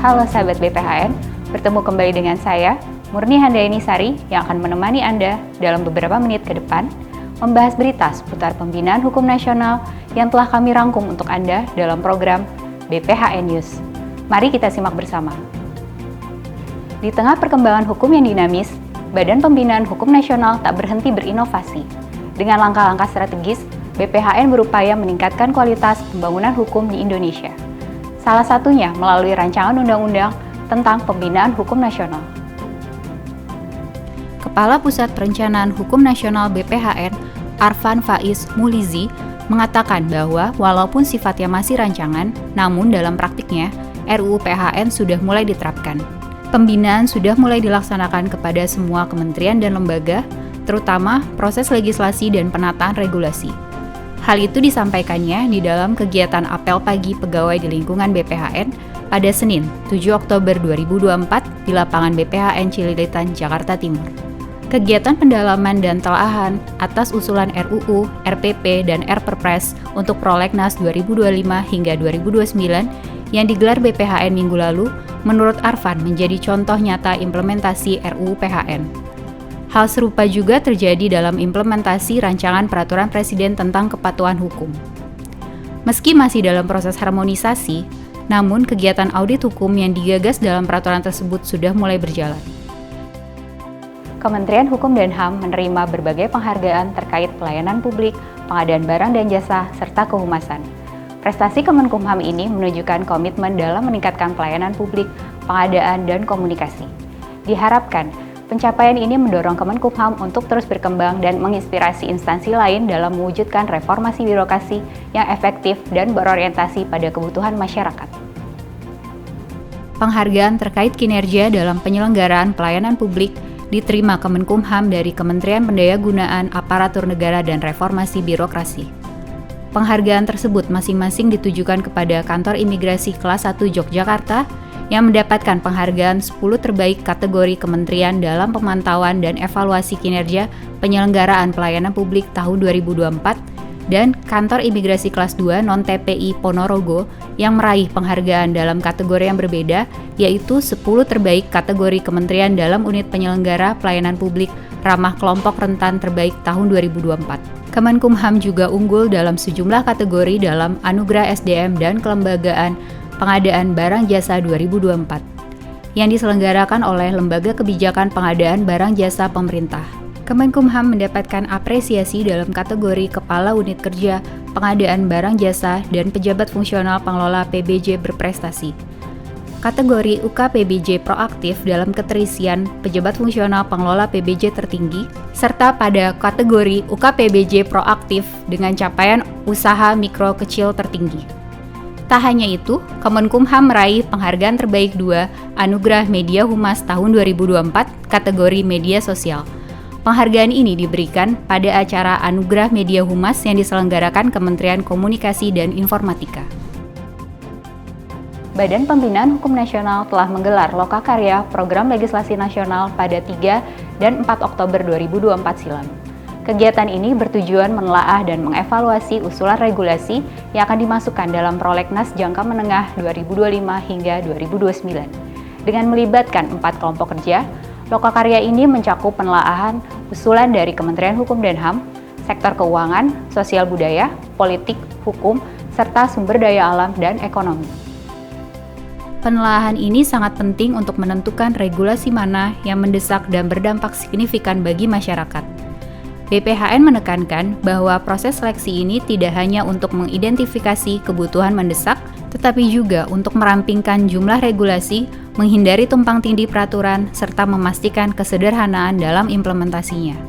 Halo sahabat BPHN, bertemu kembali dengan saya, Murni Handayani Sari, yang akan menemani Anda dalam beberapa menit ke depan, membahas berita seputar pembinaan hukum nasional yang telah kami rangkum untuk Anda dalam program BPHN News. Mari kita simak bersama. Di tengah perkembangan hukum yang dinamis, Badan Pembinaan Hukum Nasional tak berhenti berinovasi. Dengan langkah-langkah strategis, BPHN berupaya meningkatkan kualitas pembangunan hukum di Indonesia. Salah satunya melalui rancangan undang-undang tentang pembinaan hukum nasional. Kepala Pusat Perencanaan Hukum Nasional BPHN, Arfan Faiz Mulizi, mengatakan bahwa walaupun sifatnya masih rancangan, namun dalam praktiknya, RUU PHN sudah mulai diterapkan. Pembinaan sudah mulai dilaksanakan kepada semua kementerian dan lembaga, terutama proses legislasi dan penataan regulasi. Hal itu disampaikannya di dalam kegiatan apel pagi pegawai di lingkungan BPHN pada Senin, 7 Oktober 2024 di lapangan BPHN Cililitan, Jakarta Timur. Kegiatan pendalaman dan telaahan atas usulan RUU, RPP, dan RPerpres untuk Prolegnas 2025 hingga 2029 yang digelar BPHN minggu lalu, menurut Arfan menjadi contoh nyata implementasi RUU PHN. Hal serupa juga terjadi dalam implementasi rancangan peraturan Presiden tentang kepatuhan hukum. Meski masih dalam proses harmonisasi, namun kegiatan audit hukum yang digagas dalam peraturan tersebut sudah mulai berjalan. Kementerian Hukum dan HAM menerima berbagai penghargaan terkait pelayanan publik, pengadaan barang dan jasa, serta kehumasan. Prestasi Kemenkumham ini menunjukkan komitmen dalam meningkatkan pelayanan publik, pengadaan, dan komunikasi. Diharapkan, pencapaian ini mendorong Kemenkumham untuk terus berkembang dan menginspirasi instansi lain dalam mewujudkan reformasi birokrasi yang efektif dan berorientasi pada kebutuhan masyarakat. Penghargaan terkait kinerja dalam penyelenggaraan pelayanan publik diterima Kemenkumham dari Kementerian Pendayagunaan Aparatur Negara dan Reformasi Birokrasi. Penghargaan tersebut masing-masing ditujukan kepada Kantor Imigrasi Kelas 1 Yogyakarta yang mendapatkan penghargaan 10 terbaik kategori kementerian dalam pemantauan dan evaluasi kinerja penyelenggaraan pelayanan publik tahun 2024 dan Kantor Imigrasi Kelas 2 Non-TPI Ponorogo yang meraih penghargaan dalam kategori yang berbeda, yaitu 10 terbaik kategori kementerian dalam unit penyelenggara pelayanan publik ramah kelompok rentan terbaik tahun 2024. Kemenkumham juga unggul dalam sejumlah kategori dalam Anugerah SDM dan Kelembagaan Pengadaan Barang Jasa 2024 yang diselenggarakan oleh Lembaga Kebijakan Pengadaan Barang Jasa Pemerintah. Kemenkumham mendapatkan apresiasi dalam kategori Kepala Unit Kerja Pengadaan Barang Jasa dan Pejabat Fungsional Pengelola PBJ Berprestasi. Kategori UKPBJ Proaktif dalam keterisian Pejabat Fungsional Pengelola PBJ Tertinggi, serta pada kategori UKPBJ Proaktif dengan capaian Usaha Mikro Kecil Tertinggi. Tak hanya itu, Kemenkumham meraih penghargaan terbaik 2 Anugerah Media Humas tahun 2024 kategori Media Sosial. Penghargaan ini diberikan pada acara Anugerah Media Humas yang diselenggarakan Kementerian Komunikasi dan Informatika. Badan Pembinaan Hukum Nasional telah menggelar Lokakarya Program Legislasi Nasional pada 3 dan 4 Oktober 2024 silam. Kegiatan ini bertujuan menelaah dan mengevaluasi usulan regulasi yang akan dimasukkan dalam Prolegnas jangka menengah 2025 hingga 2029. Dengan melibatkan 4 kelompok kerja, Lokakarya ini mencakup penelaahan usulan dari Kementerian Hukum dan HAM, sektor keuangan, sosial budaya, politik, hukum, serta sumber daya alam dan ekonomi. Penelaahan ini sangat penting untuk menentukan regulasi mana yang mendesak dan berdampak signifikan bagi masyarakat. BPHN menekankan bahwa proses seleksi ini tidak hanya untuk mengidentifikasi kebutuhan mendesak, tetapi juga untuk merampingkan jumlah regulasi, menghindari tumpang tindih peraturan, serta memastikan kesederhanaan dalam implementasinya.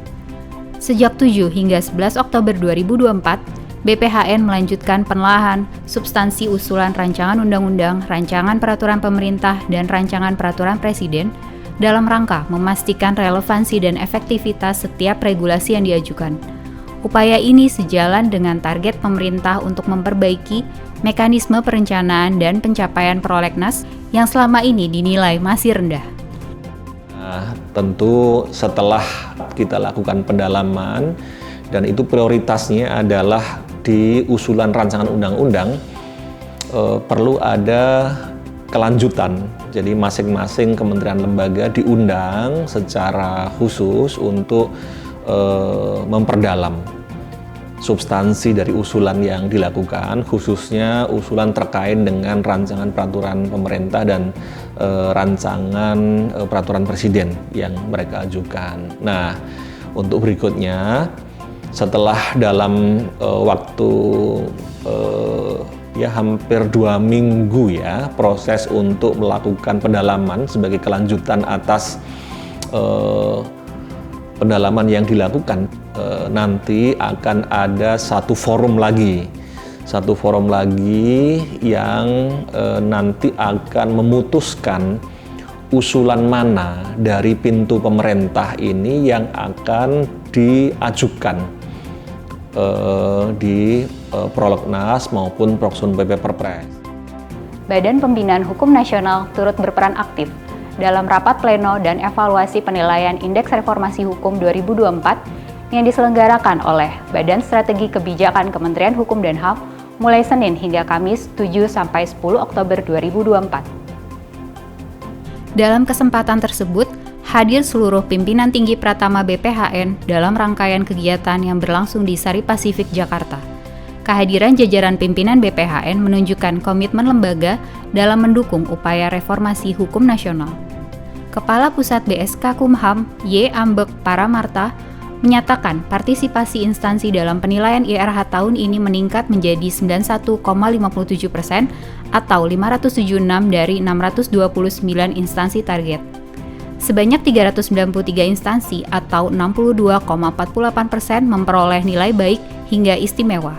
Sejak 7 hingga 11 Oktober 2024, BPHN melanjutkan penelaahan substansi usulan rancangan undang-undang, rancangan peraturan pemerintah, dan rancangan peraturan presiden dalam rangka memastikan relevansi dan efektivitas setiap regulasi yang diajukan. Upaya ini sejalan dengan target pemerintah untuk memperbaiki mekanisme perencanaan dan pencapaian prolegnas yang selama ini dinilai masih rendah. Tentu setelah kita lakukan pendalaman dan itu prioritasnya adalah di usulan rancangan undang-undang perlu ada kelanjutan. Jadi masing-masing kementerian lembaga diundang secara khusus untuk memperdalam substansi dari usulan yang dilakukan, khususnya usulan terkait dengan rancangan peraturan pemerintah dan rancangan peraturan presiden yang mereka ajukan. Nah, untuk berikutnya, setelah dalam waktu hampir 2 minggu ya proses untuk melakukan pendalaman sebagai kelanjutan atas pendalaman yang dilakukan, nanti akan ada satu forum lagi yang nanti akan memutuskan usulan mana dari pintu pemerintah ini yang akan diajukan di Prolegnas maupun Proksun PP Perpres. Badan Pembinaan Hukum Nasional turut berperan aktif dalam rapat pleno dan evaluasi penilaian Indeks Reformasi Hukum 2024 yang diselenggarakan oleh Badan Strategi Kebijakan Kementerian Hukum dan HAM mulai Senin hingga Kamis 7-10 Oktober 2024. Dalam kesempatan tersebut, hadir seluruh pimpinan tinggi Pratama BPHN dalam rangkaian kegiatan yang berlangsung di Sari Pasifik, Jakarta. Kehadiran jajaran pimpinan BPHN menunjukkan komitmen lembaga dalam mendukung upaya reformasi hukum nasional. Kepala Pusat BSK Kumham, Y. Ambek Paramarta, menyatakan partisipasi instansi dalam penilaian IRH tahun ini meningkat menjadi 91,57% atau 576 dari 629 instansi target. Sebanyak 393 instansi atau 62,48% memperoleh nilai baik hingga istimewa.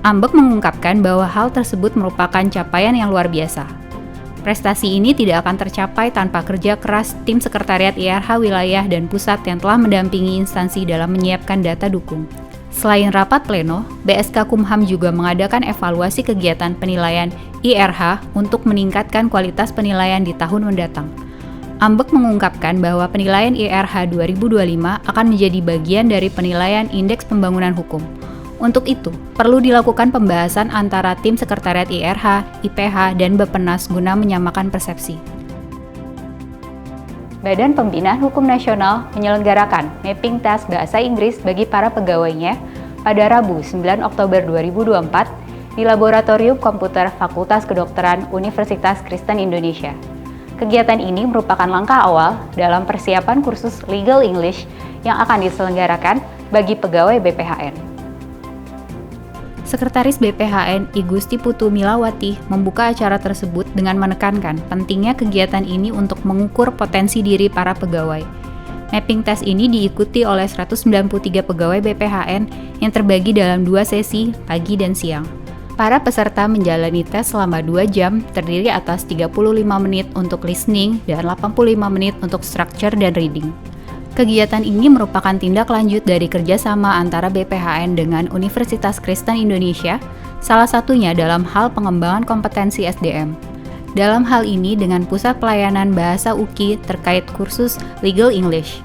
Ambek mengungkapkan bahwa hal tersebut merupakan capaian yang luar biasa. Prestasi ini tidak akan tercapai tanpa kerja keras tim Sekretariat IRH Wilayah dan Pusat yang telah mendampingi instansi dalam menyiapkan data dukung. Selain rapat pleno, BSK Kumham juga mengadakan evaluasi kegiatan penilaian IRH untuk meningkatkan kualitas penilaian di tahun mendatang. Ambek mengungkapkan bahwa penilaian IRH 2025 akan menjadi bagian dari penilaian Indeks Pembangunan Hukum. Untuk itu, perlu dilakukan pembahasan antara tim Sekretariat IRH, IPH, dan Bappenas guna menyamakan persepsi. Badan Pembinaan Hukum Nasional menyelenggarakan mapping test bahasa Inggris bagi para pegawainya pada Rabu 9 Oktober 2024 di Laboratorium Komputer Fakultas Kedokteran Universitas Kristen Indonesia. Kegiatan ini merupakan langkah awal dalam persiapan kursus Legal English yang akan diselenggarakan bagi pegawai BPHN. Sekretaris BPHN I Gusti Putu Milawati membuka acara tersebut dengan menekankan pentingnya kegiatan ini untuk mengukur potensi diri para pegawai. Mapping test ini diikuti oleh 193 pegawai BPHN yang terbagi dalam 2 sesi, pagi dan siang. Para peserta menjalani tes selama 2 jam, terdiri atas 35 menit untuk listening dan 85 menit untuk structure dan reading. Kegiatan ini merupakan tindak lanjut dari kerjasama antara BPHN dengan Universitas Kristen Indonesia, salah satunya dalam hal pengembangan kompetensi SDM. Dalam hal ini dengan Pusat Pelayanan Bahasa UKI terkait kursus Legal English.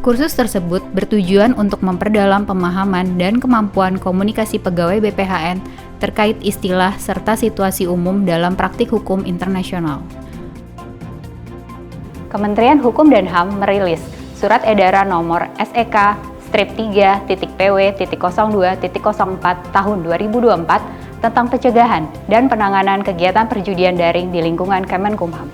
Kursus tersebut bertujuan untuk memperdalam pemahaman dan kemampuan komunikasi pegawai BPHN terkait istilah serta situasi umum dalam praktik hukum internasional. Kementerian Hukum dan HAM merilis Surat Edaran Nomor SEK Strip 3.PW.02.04 Tahun 2024 tentang pencegahan dan penanganan kegiatan perjudian daring di lingkungan Kemenkumham.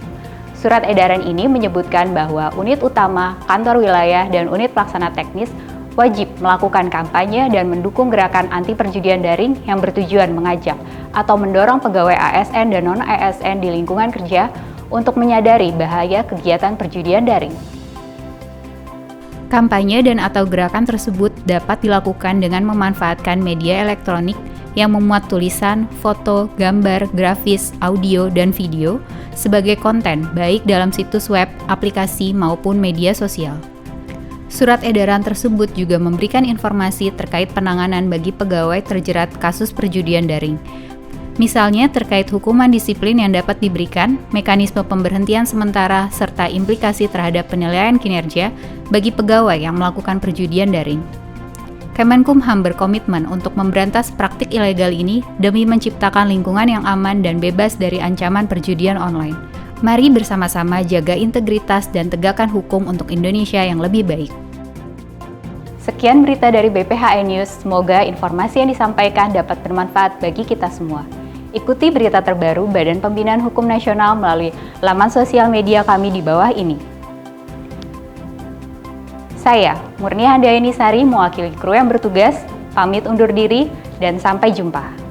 Surat edaran ini menyebutkan bahwa unit utama, kantor wilayah, dan unit pelaksana teknis wajib melakukan kampanye dan mendukung gerakan anti perjudian daring yang bertujuan mengajak atau mendorong pegawai ASN dan non-ASN di lingkungan kerja untuk menyadari bahaya kegiatan perjudian daring. Kampanye dan atau gerakan tersebut dapat dilakukan dengan memanfaatkan media elektronik yang memuat tulisan, foto, gambar, grafis, audio, dan video sebagai konten baik dalam situs web, aplikasi, maupun media sosial. Surat edaran tersebut juga memberikan informasi terkait penanganan bagi pegawai terjerat kasus perjudian daring. Misalnya terkait hukuman disiplin yang dapat diberikan, mekanisme pemberhentian sementara, serta implikasi terhadap penilaian kinerja bagi pegawai yang melakukan perjudian daring. Kemenkumham berkomitmen untuk memberantas praktik ilegal ini demi menciptakan lingkungan yang aman dan bebas dari ancaman perjudian online. Mari bersama-sama jaga integritas dan tegakkan hukum untuk Indonesia yang lebih baik. Sekian berita dari BPHN News, semoga informasi yang disampaikan dapat bermanfaat bagi kita semua. Ikuti berita terbaru Badan Pembinaan Hukum Nasional melalui laman sosial media kami di bawah ini. Saya, Murni Handayani Sari, mewakili kru yang bertugas, pamit undur diri dan sampai jumpa.